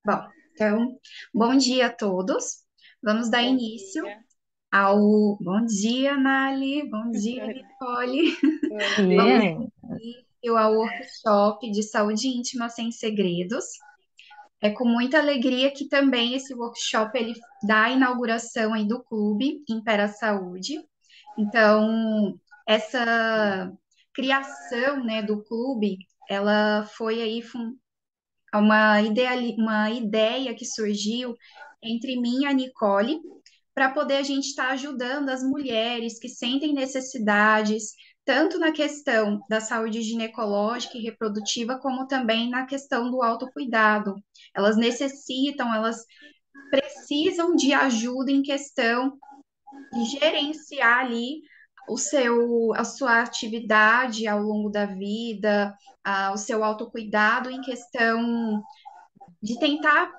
Bom, então, bom dia a todos. Vamos dar Bom início dia. ao. Bom dia, Nali. Bom dia, Nicole. Bom Vamos dia. dar início ao workshop de saúde íntima sem segredos. É com muita alegria que também esse workshop ele dá a inauguração aí do clube Impera Saúde. Então, essa criação, né, do clube, ela foi aí uma ideia que surgiu entre mim e a Nicole para poder a gente estar ajudando as mulheres que sentem necessidades, tanto na questão da saúde ginecológica e reprodutiva, como também na questão do autocuidado. Elas necessitam, elas precisam de ajuda em questão de gerenciar ali a sua atividade ao longo da vida, o seu autocuidado em questão de tentar,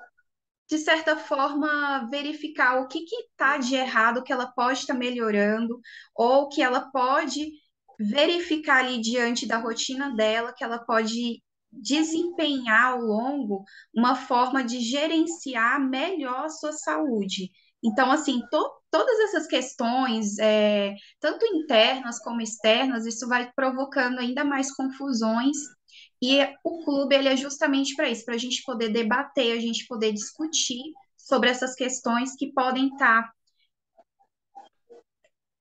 de certa forma, verificar o que está de errado, que ela pode estar melhorando, ou que ela pode verificar ali diante da rotina dela, que ela pode desempenhar ao longo uma forma de gerenciar melhor a sua saúde. Então, assim, todas essas questões, tanto internas como externas, isso vai provocando ainda mais confusões e o clube ele é justamente para isso, para a gente poder debater, a gente poder discutir sobre essas questões que podem estar,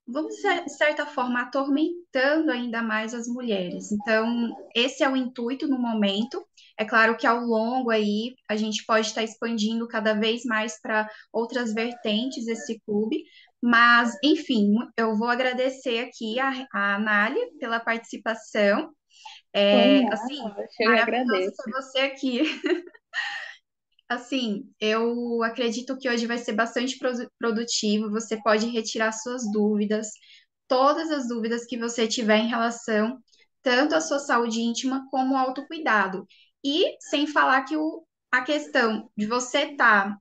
vamos dizer, de certa forma, atormentando ainda mais as mulheres. Então, esse é o intuito no momento. É claro que ao longo aí a gente pode estar expandindo cada vez mais para outras vertentes esse clube. Mas, enfim, eu vou agradecer aqui a Anália pela participação. Por Assim, nada, eu que maravilhoso agradeço. ter você aqui. Assim, eu acredito que hoje vai ser bastante produtivo. Você pode retirar suas dúvidas, todas as dúvidas que você tiver em relação tanto à sua saúde íntima como ao autocuidado. E sem falar que a questão de você estar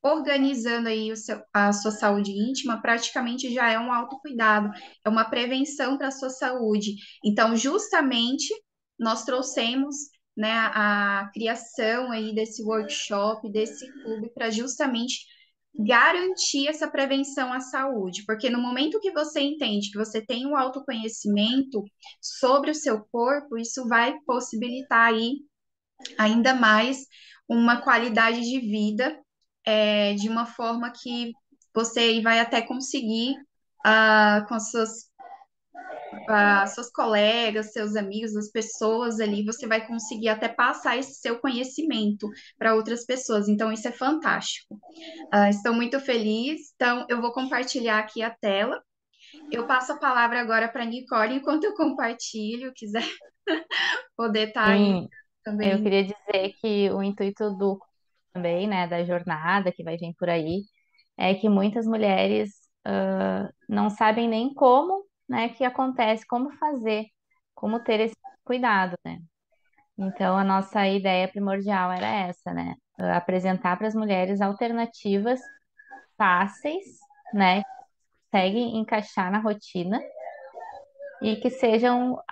organizando aí a sua saúde íntima praticamente já é um autocuidado, é uma prevenção para a sua saúde. Então, justamente, nós trouxemos, né, a criação aí desse workshop, desse clube, para justamente garantir essa prevenção à saúde, porque no momento que você entende que você tem um autoconhecimento sobre o seu corpo, isso vai possibilitar aí ainda mais uma qualidade de vida, de uma forma que você vai até conseguir com as suas colegas, seus amigos, as pessoas ali, você vai conseguir até passar esse seu conhecimento para outras pessoas. Então, isso é fantástico. Estou muito feliz. Então, eu vou compartilhar aqui a tela. Eu passo a palavra agora para a Nicole, enquanto eu compartilho, quiser poder estar aí Sim, eu também. queria dizer que o intuito do também, né, da jornada que vai vir por aí, é que muitas mulheres não sabem nem como, né, que acontece, como fazer, como ter esse cuidado, né? Então, a nossa ideia primordial era essa, né? Apresentar para as mulheres alternativas fáceis, né, que conseguem encaixar na rotina e que que sejam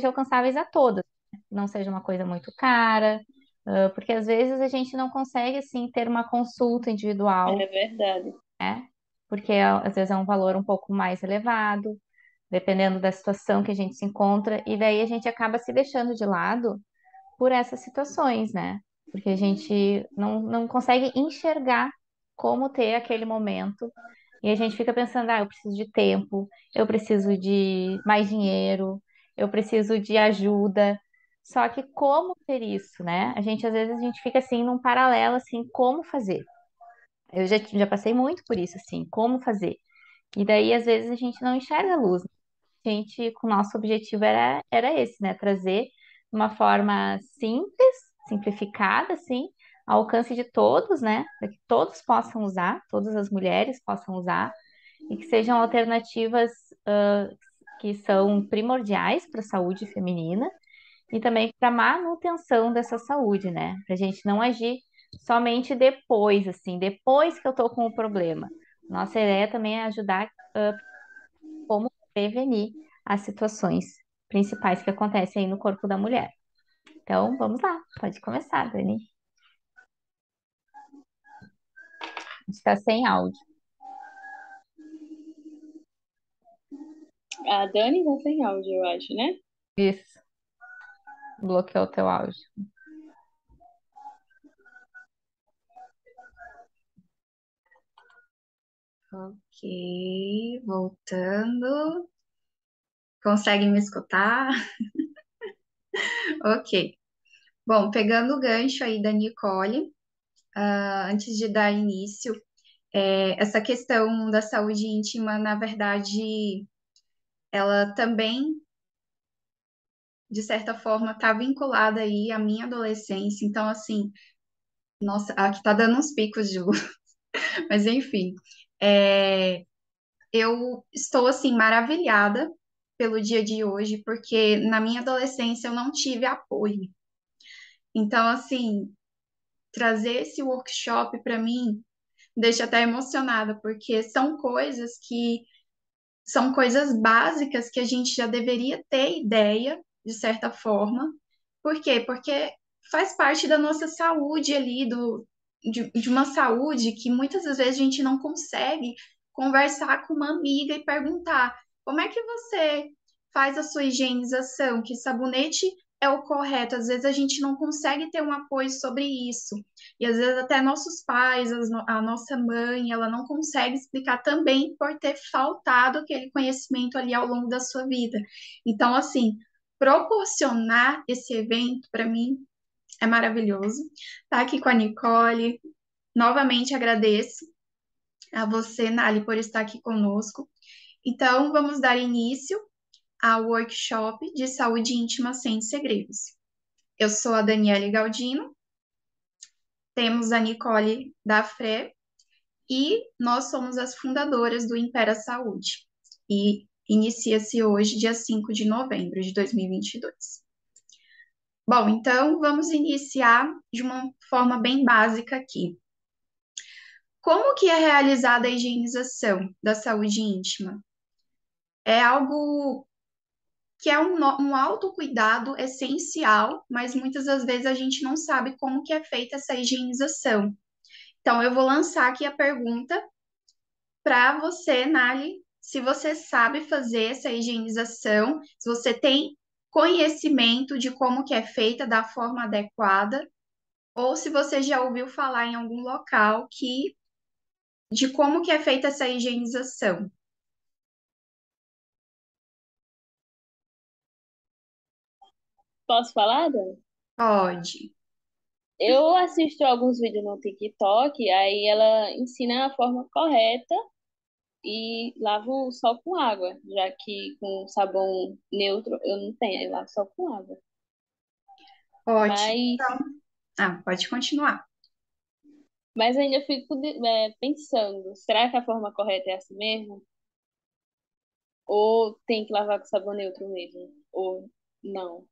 alcançáveis a todas, né? Não seja uma coisa muito cara, porque às vezes a gente não consegue assim ter uma consulta É individual, verdade. né? Porque às vezes é um valor um pouco mais elevado, dependendo da situação que a gente se encontra, e daí a gente acaba se deixando de lado por essas situações, né? Porque a gente não consegue enxergar como ter aquele momento. E a gente fica pensando, eu preciso de tempo, eu preciso de mais dinheiro, eu preciso de ajuda. Só que como ter isso, né? Às vezes a gente fica assim num paralelo assim, como fazer? Eu já passei muito por isso, assim, como fazer? E daí, às vezes, a gente não enxerga a luz. A gente, com o nosso objetivo era esse, né? Trazer de uma forma simples, simplificada, assim, ao alcance de todos, né? Para que todos possam usar, todas as mulheres possam usar, e que sejam alternativas, que são primordiais para a saúde feminina e também para a manutenção dessa saúde, né? Para a gente não agir somente depois, assim, depois que eu tô com o problema. Nossa ideia também é ajudar prevenir as situações principais que acontecem aí no corpo da mulher. Então, vamos lá, pode começar, Dani. A gente está sem áudio. A Dani tá sem áudio, eu acho, né? Isso, bloqueou o teu áudio. Ok, voltando. Consegue me escutar? Ok. Bom, pegando o gancho aí da Nicole, antes de dar início, essa questão da saúde íntima, na verdade, ela também, de certa forma, está vinculada aí à minha adolescência. Então, assim, nossa, aqui tá dando uns picos de luz, mas enfim, é, eu estou, assim, maravilhada pelo dia de hoje, porque na minha adolescência eu não tive apoio. Então, assim, trazer esse workshop para mim me deixa até emocionada, porque são coisas básicas que a gente já deveria ter ideia, de certa forma. Por quê? Porque faz parte da nossa saúde ali, de uma saúde que muitas das vezes a gente não consegue conversar com uma amiga e perguntar como é que você faz a sua higienização, que sabonete é o correto. Às vezes a gente não consegue ter um apoio sobre isso. E às vezes até nossos pais, a nossa mãe, ela não consegue explicar também por ter faltado aquele conhecimento ali ao longo da sua vida. Então, assim, proporcionar esse evento para mim é maravilhoso. Estar aqui com a Nicole, novamente agradeço a você, Nali, por estar aqui conosco. Então, vamos dar início ao workshop de saúde íntima sem segredos. Eu sou a Daniele Galdino, temos a Nicole Dafré e nós somos as fundadoras do Impera Saúde. E inicia-se hoje, dia 5 de novembro de 2022. Bom, então vamos iniciar de uma forma bem básica aqui. Como que é realizada a higienização da saúde íntima? É algo que é um autocuidado essencial, mas muitas das vezes a gente não sabe como que é feita essa higienização. Então, eu vou lançar aqui a pergunta para você, Nali, se você sabe fazer essa higienização, se você tem conhecimento de como que é feita da forma adequada, ou se você já ouviu falar em algum local de como que é feita essa higienização. Posso falar, Dani? Pode. Eu assisto alguns vídeos no TikTok, aí ela ensina a forma correta e lavo só com água, já que com sabão neutro eu não tenho, aí lavo só com água. Ótimo. Mas, Pode continuar. mas ainda fico pensando, será que a forma correta é assim mesmo? Ou tem que lavar com sabão neutro mesmo? Ou não?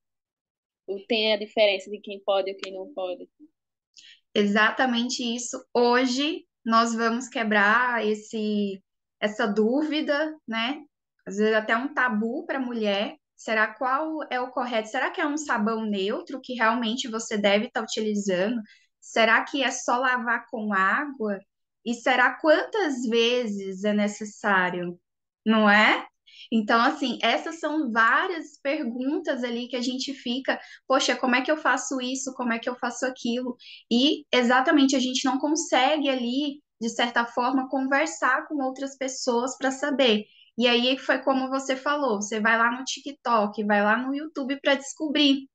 Ou tem a diferença de quem pode e quem não pode? Exatamente isso. Hoje nós vamos quebrar essa dúvida, né? Às vezes até um tabu para a mulher. Será qual é o correto? Será que é um sabão neutro que realmente você deve estar utilizando? Será que é só lavar com água? E será quantas vezes é necessário? Não é? Então, assim, essas são várias perguntas ali que a gente fica, poxa, como é que eu faço isso? Como é que eu faço aquilo? E exatamente a gente não consegue ali, de certa forma, conversar com outras pessoas para saber. E aí foi como você falou, você vai lá no TikTok, vai lá no YouTube para descobrir,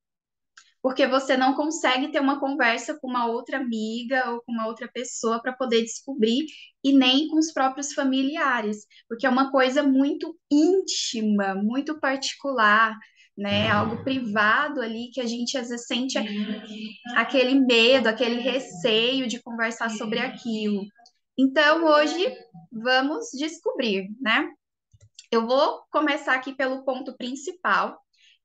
porque você não consegue ter uma conversa com uma outra amiga ou com uma outra pessoa para poder descobrir, e nem com os próprios familiares, porque é uma coisa muito íntima, muito particular, né? Algo privado ali que a gente às vezes sente aquele medo, aquele receio de conversar sobre aquilo. Então, hoje vamos descobrir, né? Eu vou começar aqui pelo ponto principal,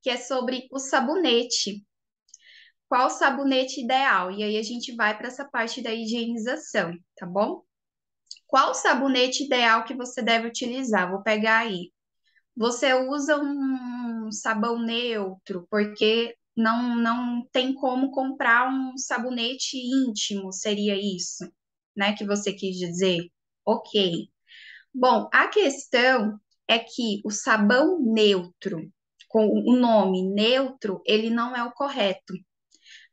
que é sobre o sabonete. Qual sabonete ideal? E aí a gente vai para essa parte da higienização, tá bom? Qual sabonete ideal que você deve utilizar? Vou pegar aí. Você usa um sabão neutro, porque não tem como comprar um sabonete íntimo, seria isso, né, que você quis dizer? Ok. Bom, a questão é que o sabão neutro, com o nome neutro, ele não é o correto.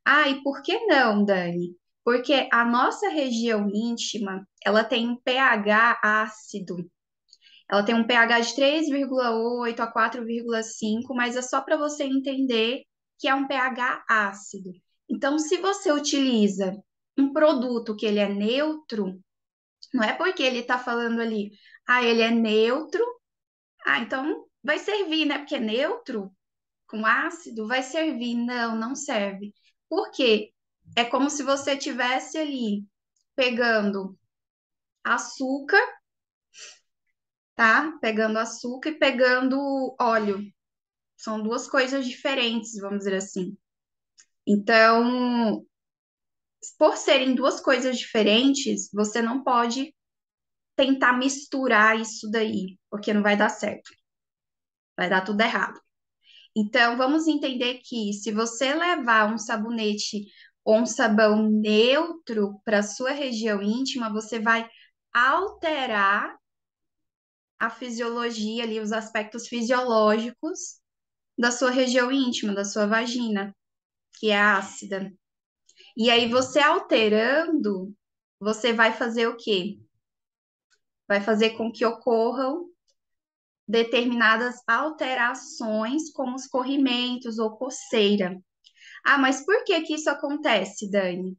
Ah, e por que não, Dani? Porque a nossa região íntima, ela tem um pH ácido. Ela tem um pH de 3,8 a 4,5, mas é só para você entender que é um pH ácido. Então, se você utiliza um produto que ele é neutro, não é porque ele está falando ali, ah, ele é neutro, ah, então vai servir, né? Porque é neutro, com ácido, vai servir. Não, não serve. Por quê? É como se você tivesse ali pegando açúcar, tá? Pegando açúcar e pegando óleo. São duas coisas diferentes, vamos dizer assim. Então, por serem duas coisas diferentes, você não pode tentar misturar isso daí, porque não vai dar certo. Vai dar tudo errado. Então, vamos entender que se você levar um sabonete ou um sabão neutro para sua região íntima, você vai alterar a fisiologia ali, os aspectos fisiológicos da sua região íntima, da sua vagina, que é ácida. E aí, você alterando, você vai fazer o quê? Vai fazer com que ocorram determinadas alterações, como os corrimentos ou coceira. Ah, mas por que que isso acontece, Dani?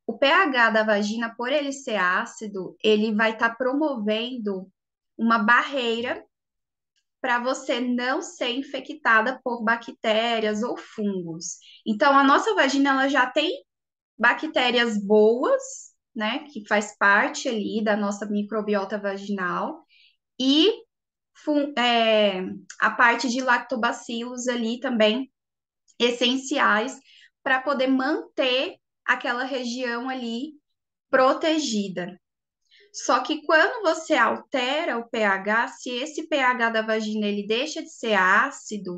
O pH da vagina, por ele ser ácido, ele vai estar promovendo uma barreira para você não ser infectada por bactérias ou fungos. Então, a nossa vagina ela já tem bactérias boas, né, que faz parte ali da nossa microbiota vaginal, e a parte de lactobacilos ali também essenciais para poder manter aquela região ali protegida. Só que quando você altera o pH, se esse pH da vagina ele deixa de ser ácido,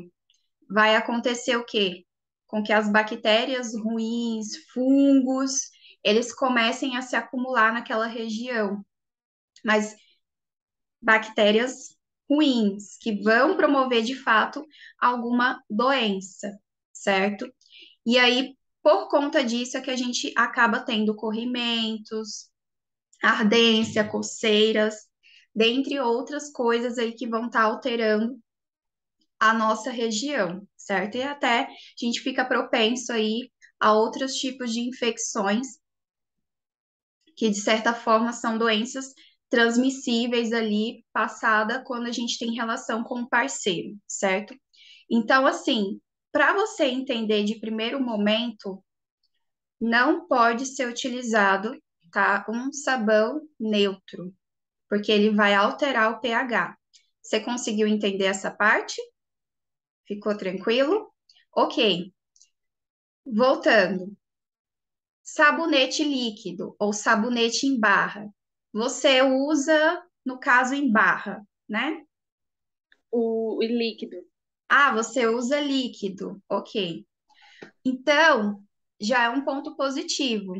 vai acontecer o quê? Com que as bactérias ruins, fungos, eles comecem a se acumular naquela região. Mas bactérias ruins, que vão promover de fato alguma doença, certo? E aí, por conta disso, é que a gente acaba tendo corrimentos, ardência, coceiras, dentre outras coisas aí que vão estar alterando a nossa região, certo? E até a gente fica propenso aí a outros tipos de infecções que, de certa forma, são doenças transmissíveis ali, passada quando a gente tem relação com o parceiro, certo? Então, assim, para você entender de primeiro momento, não pode ser utilizado, tá? Um sabão neutro, porque ele vai alterar o pH. Você conseguiu entender essa parte? Ficou tranquilo? Ok. Voltando. Sabonete líquido ou sabonete em barra. Você usa, no caso, em barra, né? O líquido. Ah, você usa líquido. Ok. Então, já é um ponto positivo.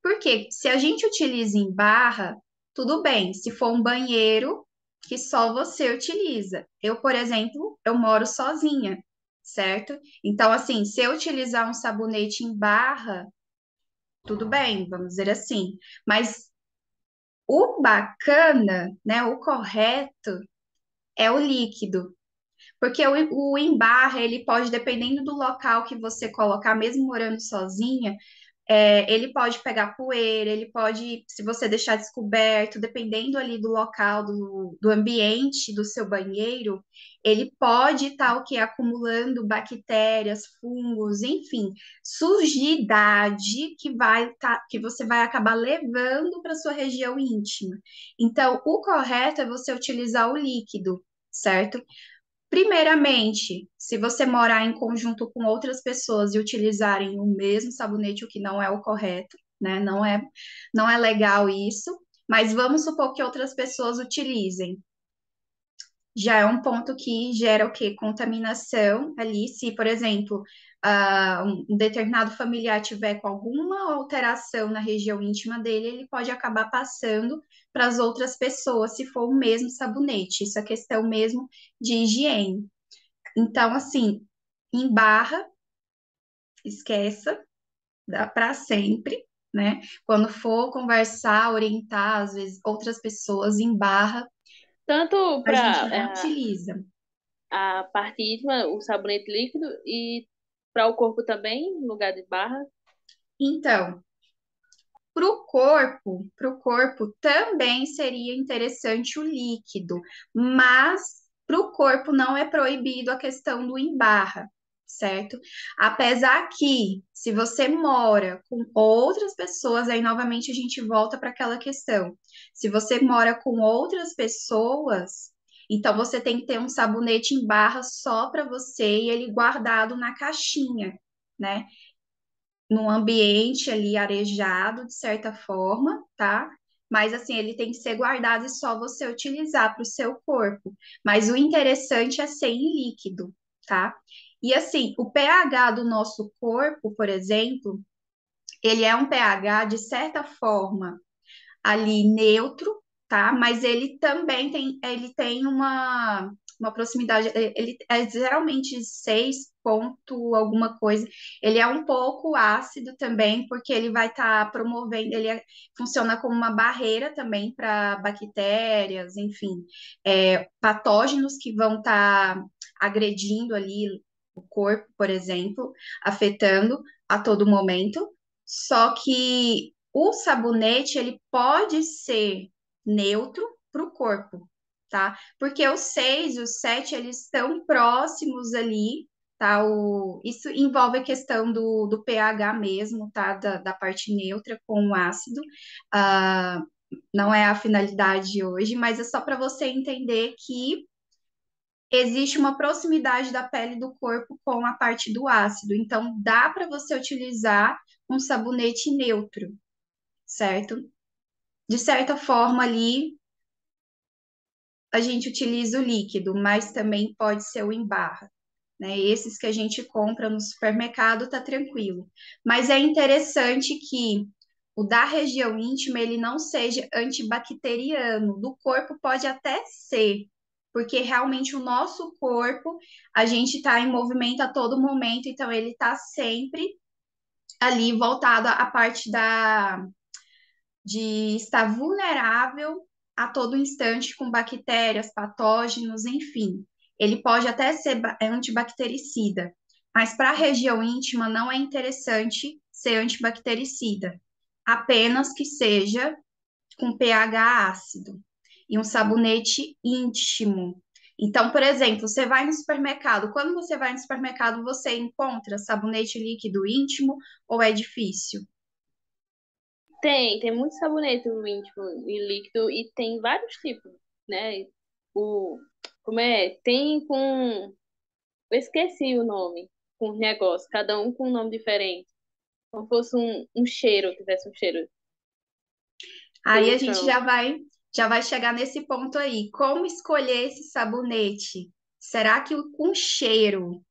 Porque se a gente utiliza em barra, tudo bem. Se for um banheiro que só você utiliza. Eu, por exemplo, eu moro sozinha, certo? Então, assim, se eu utilizar um sabonete em barra, tudo bem, vamos dizer assim. Mas o bacana, né, o correto é o líquido. Porque o em barra, ele pode, dependendo do local que você colocar, mesmo morando sozinha, ele pode pegar poeira, ele pode, se você deixar descoberto, dependendo ali do local, do ambiente do seu banheiro, ele pode estar o que acumulando bactérias, fungos, enfim, sujidade que você vai acabar levando para sua região íntima. Então, o correto é você utilizar o líquido, certo? Primeiramente, se você morar em conjunto com outras pessoas e utilizarem o mesmo sabonete, o que não é o correto, né? Não é legal isso, mas vamos supor que outras pessoas utilizem. Já é um ponto que gera o quê? Contaminação ali. Se, por exemplo, um determinado familiar tiver com alguma alteração na região íntima dele, ele pode acabar passando para as outras pessoas, se for o mesmo sabonete. Isso é questão mesmo de higiene. Então, assim, em barra, esqueça para sempre, né? Quando for conversar, orientar, às vezes, outras pessoas em barra, Tanto a gente para não utiliza. a parte íntima, o sabonete líquido, e para o corpo também, no lugar de barra. Então, para o corpo também seria interessante o líquido, mas para o corpo não é proibido a questão do em barra, certo? Apesar que, se você mora com outras pessoas, aí novamente a gente volta para aquela questão. Se você mora com outras pessoas, então você tem que ter um sabonete em barra só para você e ele guardado na caixinha, né? Num ambiente ali arejado, de certa forma, tá? Mas assim, ele tem que ser guardado e só você utilizar para o seu corpo. Mas o interessante é ser em líquido, tá? E assim, o pH do nosso corpo, por exemplo, ele é um pH de certa forma ali neutro, tá? Mas ele tem uma proximidade, ele é geralmente 6 ponto alguma coisa. Ele é um pouco ácido também, porque ele vai estar promovendo, funciona como uma barreira também para bactérias, enfim, patógenos que vão estar agredindo ali o corpo, por exemplo, afetando a todo momento. Só que o sabonete, ele pode ser neutro para o corpo, tá? Porque o 6 e o 7 eles estão próximos ali, tá? Isso envolve a questão do pH mesmo, tá? Da parte neutra com o ácido. Ah, não é a finalidade de hoje, mas é só para você entender que existe uma proximidade da pele do corpo com a parte do ácido. Então, dá para você utilizar um sabonete neutro, certo? De certa forma, ali a gente utiliza o líquido, mas também pode ser o em barra, né? Esses que a gente compra no supermercado tá tranquilo. Mas é interessante que o da região íntima ele não seja antibacteriano, do corpo pode até ser, porque realmente o nosso corpo, a gente está em movimento a todo momento, então ele está sempre ali voltado à parte de estar vulnerável a todo instante com bactérias, patógenos, enfim. Ele pode até ser antibactericida, mas para a região íntima não é interessante ser antibactericida, apenas que seja com pH ácido e um sabonete íntimo. Então, por exemplo, você vai no supermercado. Quando você vai no supermercado, você encontra sabonete líquido íntimo ou é difícil? Tem muito sabonete íntimo e líquido e tem vários tipos, né? O, como é? Tem com. Eu esqueci o nome, com negócio, cada um com um nome diferente. Como fosse um cheiro, tivesse um cheiro. Que Aí a eles gente chamam. já vai chegar nesse ponto aí. Como escolher esse sabonete? Será que o com cheiro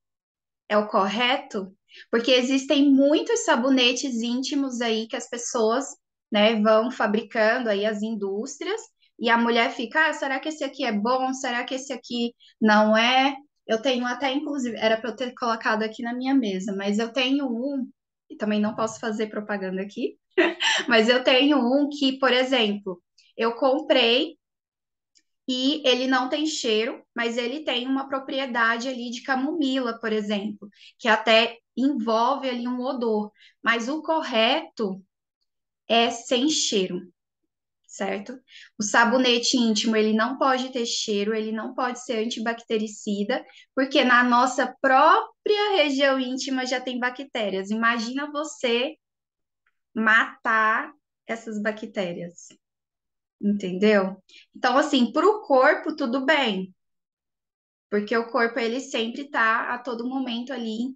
é o correto? Porque existem muitos sabonetes íntimos aí que as pessoas, né, vão fabricando aí as indústrias e a mulher fica, será que esse aqui é bom? Será que esse aqui não é? Eu tenho até, inclusive, era para eu ter colocado aqui na minha mesa, mas eu tenho um, e também não posso fazer propaganda aqui, mas eu tenho um que, por exemplo, eu comprei e ele não tem cheiro, mas ele tem uma propriedade ali de camomila, por exemplo, que até envolve ali um odor. Mas o correto é sem cheiro, certo? O sabonete íntimo, ele não pode ter cheiro, ele não pode ser antibactericida, porque na nossa própria região íntima já tem bactérias. Imagina você matar essas bactérias. Entendeu? Então, assim, para o corpo, tudo bem, porque o corpo ele sempre está a todo momento ali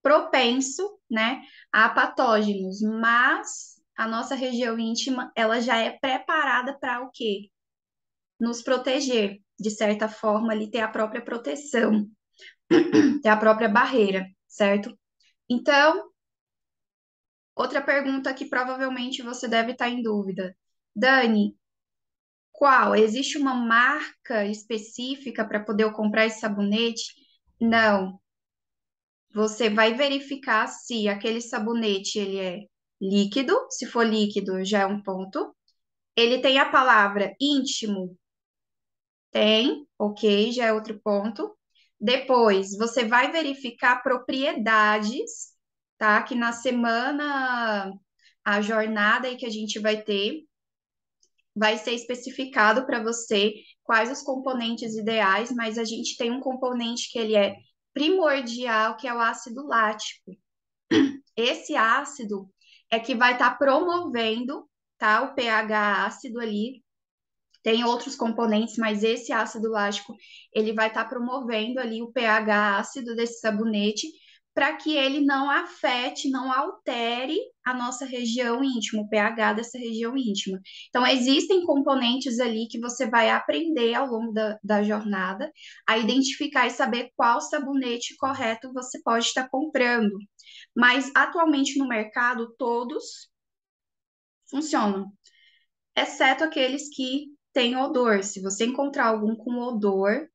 propenso, né, a patógenos, mas a nossa região íntima, ela já é preparada para o quê? Nos proteger, de certa forma, ali ter a própria proteção, ter a própria barreira, certo? Então, outra pergunta que provavelmente você deve estar em dúvida. Dani, qual? Existe uma marca específica para poder eu comprar esse sabonete? Não. Você vai verificar se aquele sabonete ele é líquido. Se for líquido, já é um ponto. Ele tem a palavra íntimo? Tem, ok, já é outro ponto. Depois, você vai verificar propriedades, tá? Que na semana, a jornada aí que a gente vai ter, vai ser especificado para você quais os componentes ideais, mas a gente tem um componente que ele é primordial, que é o ácido lático. Esse ácido é que vai estar promovendo, tá? O pH ácido ali. Tem outros componentes, mas esse ácido lático, ele vai estar promovendo ali o pH ácido desse sabonete para que ele não afete, não altere a nossa região íntima, o pH dessa região íntima. Então, existem componentes ali que você vai aprender ao longo da jornada a identificar e saber qual sabonete correto você pode estar comprando. Mas, atualmente no mercado, todos funcionam, exceto aqueles que têm odor. Se você encontrar algum com odor,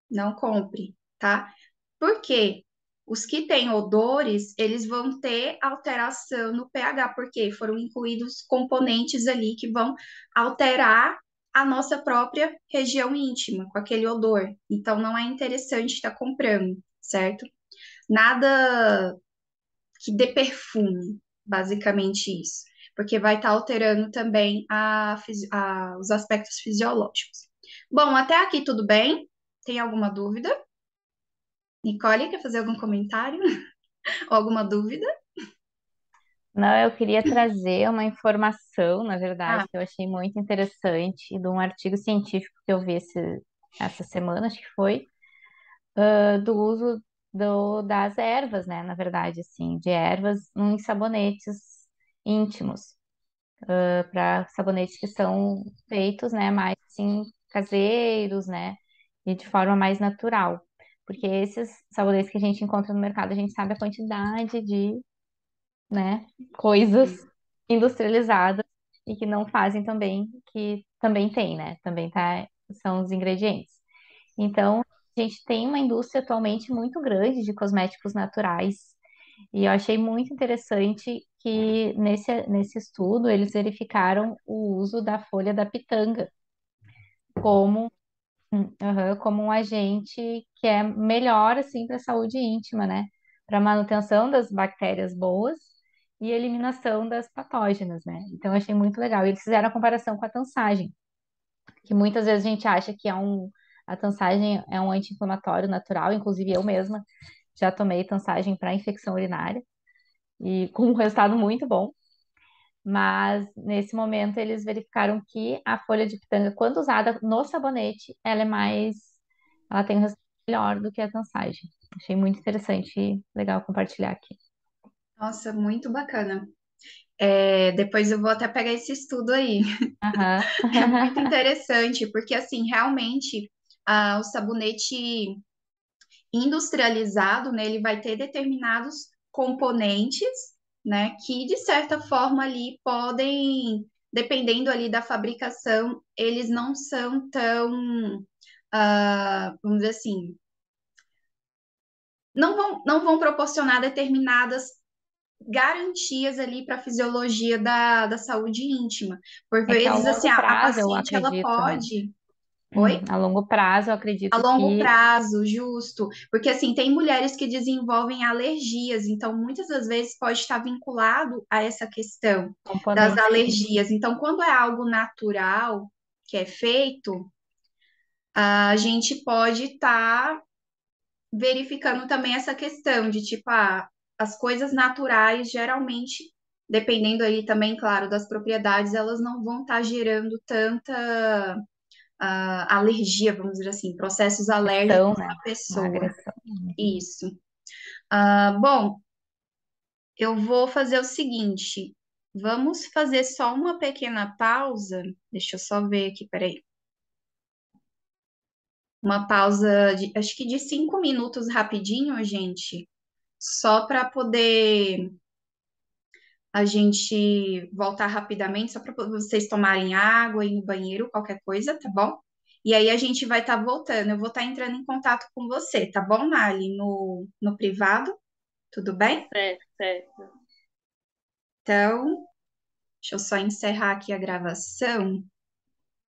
não compre, tá? Por quê? Os que têm odores, eles vão ter alteração no pH, porque foram incluídos componentes ali que vão alterar a nossa própria região íntima com aquele odor. Então, não é interessante estar comprando, certo? Nada que dê perfume, basicamente isso, porque vai estar alterando também os aspectos fisiológicos. Bom, até aqui tudo bem? Tem alguma dúvida? Nicole, quer fazer algum comentário? Ou alguma dúvida? Não, eu queria trazer uma informação, na verdade, Ah, que eu achei muito interessante, de um artigo científico que eu vi essa semana, acho que foi, do uso das ervas, né? Na verdade, assim, de ervas em sabonetes íntimos, para sabonetes que são feitos, né, mais assim, caseiros, né? E de forma mais natural. Porque esses sabonetes que a gente encontra no mercado, a gente sabe a quantidade de, né, coisas industrializadas e que não fazem também, que também tem, né? Também tá, são os ingredientes. Então, a gente tem uma indústria atualmente muito grande de cosméticos naturais. E eu achei muito interessante que nesse estudo eles verificaram o uso da folha da pitanga como, como um agente que é melhor assim para a saúde íntima, né? Para manutenção das bactérias boas e eliminação das patógenas, né? Então eu achei muito legal. E eles fizeram a comparação com a tensagem, que muitas vezes a gente acha que a tensagem é um anti-inflamatório natural, inclusive eu mesma já tomei tensagem para infecção urinária e com um resultado muito bom. Mas nesse momento eles verificaram que a folha de pitanga, quando usada no sabonete, ela tem um resultado melhor do que a tensagem. Achei muito interessante e legal compartilhar aqui. nossa, muito bacana. É, depois eu vou até pegar esse estudo aí. Aham. É muito interessante, porque assim, realmente, o sabonete industrializado, né, ele vai ter determinados componentes, né, que de certa forma ali podem, dependendo ali da fabricação, eles não são tão, vamos dizer assim, não vão proporcionar determinadas garantias ali para a fisiologia da saúde íntima. Por É que a vezes, assim, longo a prazo, eu paciente, ela acredito, né? pode... Oi? A longo prazo, eu A acredito longo que prazo, justo. Porque, assim, tem mulheres que desenvolvem alergias, então, muitas das vezes pode estar vinculado a essa questão das componentes químicos alergias. Então, quando é algo natural que é feito, a gente pode estar verificando também essa questão de, tipo, as coisas naturais, geralmente, dependendo aí também, claro, das propriedades, elas não vão estar gerando tanta alergia, vamos dizer assim, processos são, alérgicos né? na Uma pessoa. agressão. Isso. Bom, eu vou fazer o seguinte: vamos fazer só uma pequena pausa. Deixa eu só ver aqui, peraí. Uma pausa de, acho que de 5 minutos rapidinho, gente. só para poder a gente voltar rapidamente, só para vocês tomarem água, ir no banheiro, qualquer coisa, tá bom? E aí a gente vai estar voltando. Eu vou estar entrando em contato com você, tá bom, Nali? No privado, tudo bem? Certo, certo. Então, deixa eu só encerrar aqui a gravação.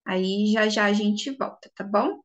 Aí já já a gente volta, tá bom?